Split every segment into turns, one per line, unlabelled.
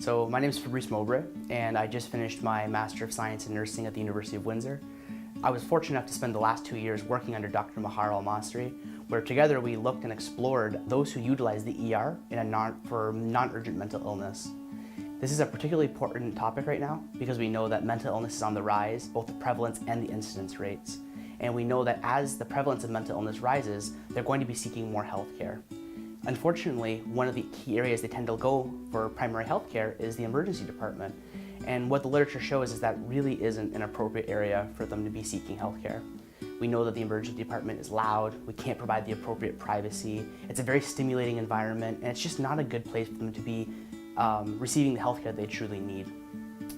So my name is Fabrice Mowbray, and I just finished my Master of Science in Nursing at the University of Windsor. I was fortunate enough to spend the last 2 years working under Dr. Mahar Al-Masri, where together we looked and explored those who utilize the ER for non-urgent mental illness. This is a particularly important topic right now because we know that mental illness is on the rise, both the prevalence and the incidence rates. And we know that as the prevalence of mental illness rises, they're going to be seeking more health care. Unfortunately, one of the key areas they tend to go for primary health care is the emergency department. And what the literature shows is that really isn't an appropriate area for them to be seeking health care. We know that the emergency department is loud, we can't provide the appropriate privacy, it's a very stimulating environment, and it's just not a good place for them to be receiving the health care they truly need.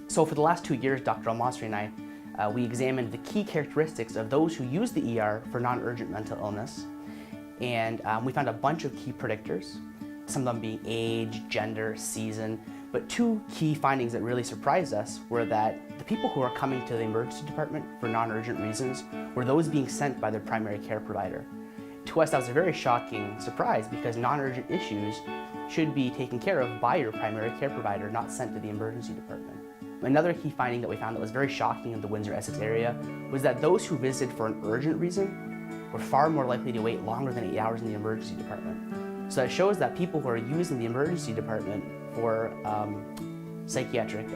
So for the last 2 years, Dr. Al-Masri and I, we examined the key characteristics of those who use the ER for non-urgent mental illness. And we found a bunch of key predictors, some of them being age, gender, season, but two key findings that really surprised us were that the people who are coming to the emergency department for non-urgent reasons were those being sent by their primary care provider. To us, that was a very shocking surprise because non-urgent issues should be taken care of by your primary care provider, not sent to the emergency department. Another key finding that we found that was very shocking in the Windsor-Essex area was that those who visited for an urgent reason were far more likely to wait longer than 8 hours in the emergency department. So that shows that people who are using the emergency department for psychiatric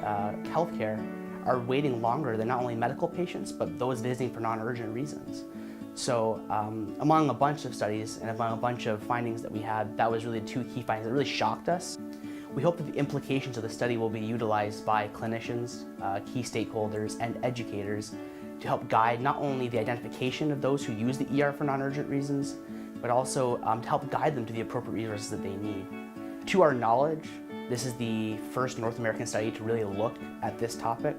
health care are waiting longer than not only medical patients, but those visiting for non-urgent reasons. So among a bunch of studies and among a bunch of findings that we had, that was really two key findings that really shocked us. We hope that the implications of the study will be utilized by clinicians, key stakeholders, and educators to help guide not only the identification of those who use the ER for non-urgent reasons, but also to help guide them to the appropriate resources that they need. To our knowledge, this is the first North American study to really look at this topic,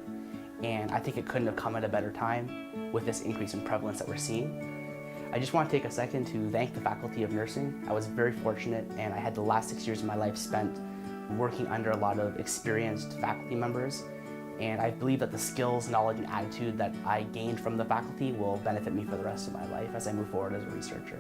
and I think it couldn't have come at a better time with this increase in prevalence that we're seeing. I just want to take a second to thank the Faculty of Nursing. I was very fortunate, and I had the last 6 years of my life spent working under a lot of experienced faculty members. And I believe that the skills, knowledge, and attitude that I gained from the faculty will benefit me for the rest of my life as I move forward as a researcher.